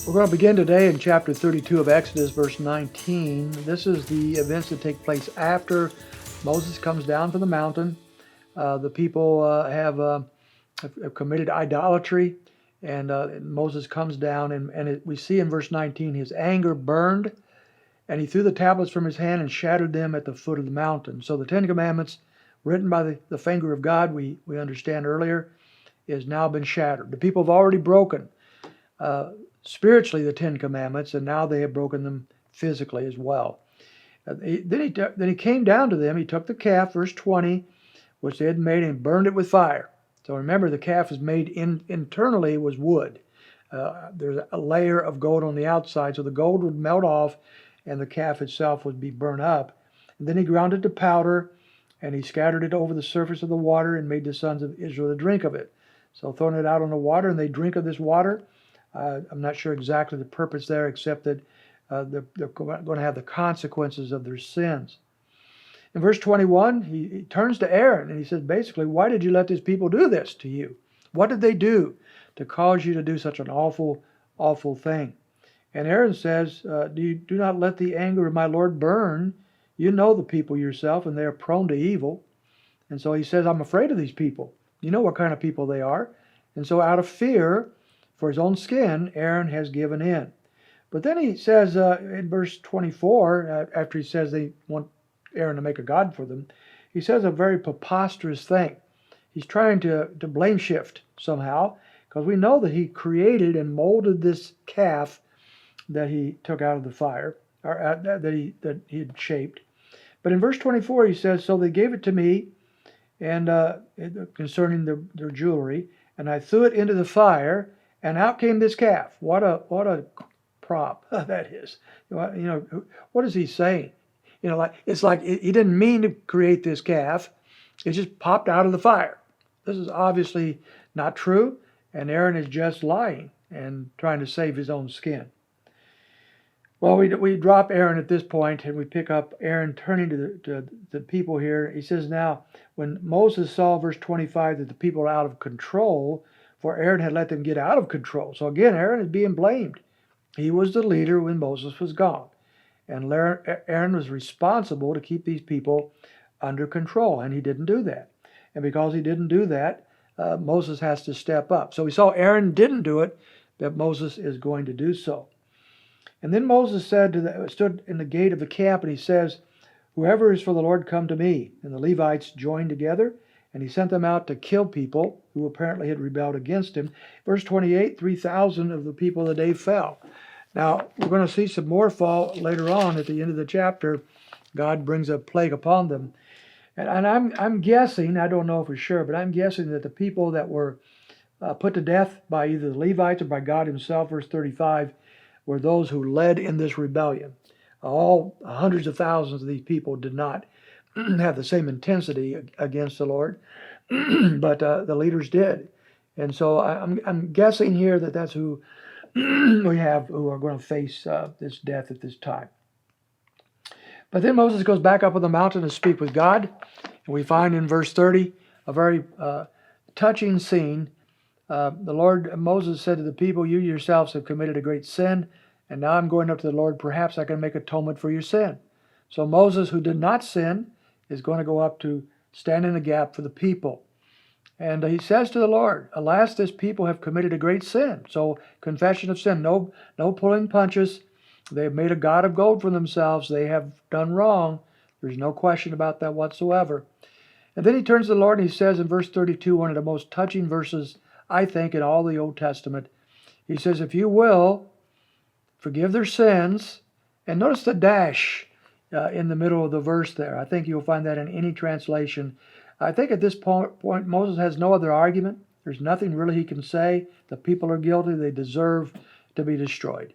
We're going to begin today in chapter 32 of Exodus, verse 19. This is the events that take place after Moses comes down from the mountain. The people have committed idolatry, and Moses comes down, and we see in verse 19 his anger burned, and he threw the tablets from his hand and shattered them at the foot of the mountain. So the Ten Commandments, written by the finger of God, we understand earlier, has now been shattered. The people have already broken spiritually the Ten Commandments, and now they have broken them physically as well. Then he came down to them. He took the calf, verse 20, which they had made, and burned it with fire. So remember, the calf is made internally was wood. There's a layer of gold on the outside, so the gold would melt off, and the calf itself would be burned up. And then he ground it to powder, and he scattered it over the surface of the water, and made the sons of Israel to drink of it. So throwing it out on the water, and they drink of this water. I'm not sure exactly the purpose there, except that they're going to have the consequences of their sins. In verse 21, he turns to Aaron and he says, basically, why did you let these people do this to you? What did they do to cause you to do such an awful, awful thing? And Aaron says, do not let the anger of my Lord burn. You know the people yourself, and they are prone to evil. And so he says, I'm afraid of these people. You know what kind of people they are. And so out of fear for his own skin, Aaron has given in. But then he says in verse 24, after he says they want Aaron to make a god for them, he says a very preposterous thing. He's trying to blame shift somehow, because we know that he created and molded this calf that he took out of the fire, or that he had shaped. But in verse 24 he says, so they gave it to me, and concerning their jewelry, and I threw it into the fire, and out came this calf. What a prop that is. What is he saying? It's like he didn't mean to create this calf. It just popped out of the fire. This is obviously not true, and Aaron is just lying and trying to save his own skin. Well, we drop Aaron at this point, and we pick up Aaron turning to the people here. He says, now, when Moses saw, verse 25, that the people are out of control, for Aaron had let them get out of control. So again, Aaron is being blamed. He was the leader when Moses was gone. And Aaron was responsible to keep these people under control, and he didn't do that. And because he didn't do that, Moses has to step up. So we saw Aaron didn't do it, but Moses is going to do so. And then Moses stood in the gate of the camp, and he says, whoever is for the Lord, come to me. And the Levites joined together, and he sent them out to kill people who apparently had rebelled against him. Verse 28, 3,000 of the people of the day fell. Now, we're going to see some more fall later on at the end of the chapter. God brings a plague upon them. And I'm guessing, I don't know for sure, but I'm guessing that the people that were put to death by either the Levites or by God himself, verse 35, were those who led in this rebellion. All hundreds of thousands of these people did not have the same intensity against the Lord, but the leaders did. And so I'm guessing here that that's who we have who are going to face this death at this time. But then Moses goes back up on the mountain to speak with God, and we find in verse 30 a very touching scene. Moses said to the people, you yourselves have committed a great sin, and now I'm going up to the Lord. Perhaps I can make atonement for your sin. So Moses, who did not sin, is going to go up to stand in the gap for the people. And he says to the Lord, alas, this people have committed a great sin. So confession of sin, no pulling punches. They have made a god of gold for themselves. They have done wrong. There's no question about that whatsoever. And then he turns to the Lord and he says in verse 32, one of the most touching verses, I think, in all the Old Testament. He says, if you will, forgive their sins. And notice the dash in the middle of the verse there. I think you'll find that in any translation. I think at this point, Moses has no other argument. There's nothing really he can say. The people are guilty. They deserve to be destroyed.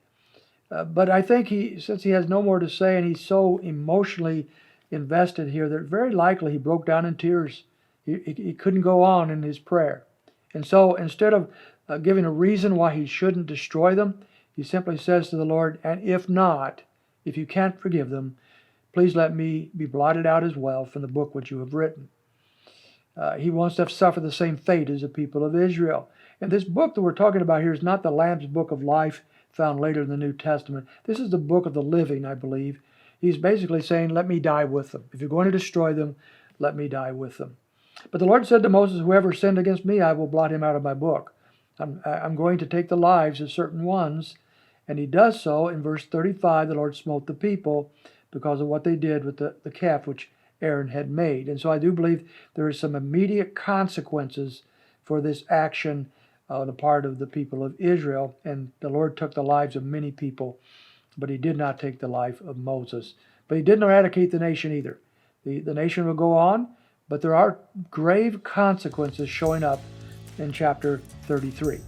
But I think since he has no more to say and he's so emotionally invested here, that very likely he broke down in tears. He couldn't go on in his prayer. And so instead of giving a reason why he shouldn't destroy them, he simply says to the Lord, and if not, if you can't forgive them, please let me be blotted out as well from the book which you have written. He wants to suffer the same fate as the people of Israel. And this book that we're talking about here is not the Lamb's Book of Life, found later in the New Testament. This is the book of the living, I believe. He's basically saying, let me die with them. If you're going to destroy them, let me die with them. But the Lord said to Moses, whoever sinned against me, I will blot him out of my book. I'm going to take the lives of certain ones. And he does so. In verse 35, the Lord smote the people because of what they did with the calf which Aaron had made. And so I do believe there is some immediate consequences for this action on the part of the people of Israel. And the Lord took the lives of many people, but he did not take the life of Moses. But he didn't eradicate the nation either. The nation will go on, but there are grave consequences showing up in chapter 33.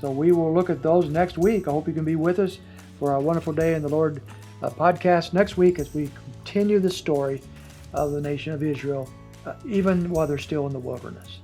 So we will look at those next week. I hope you can be with us for our Wonderful Day in the Lord podcast next week as we continue the story of the nation of Israel, even while they're still in the wilderness.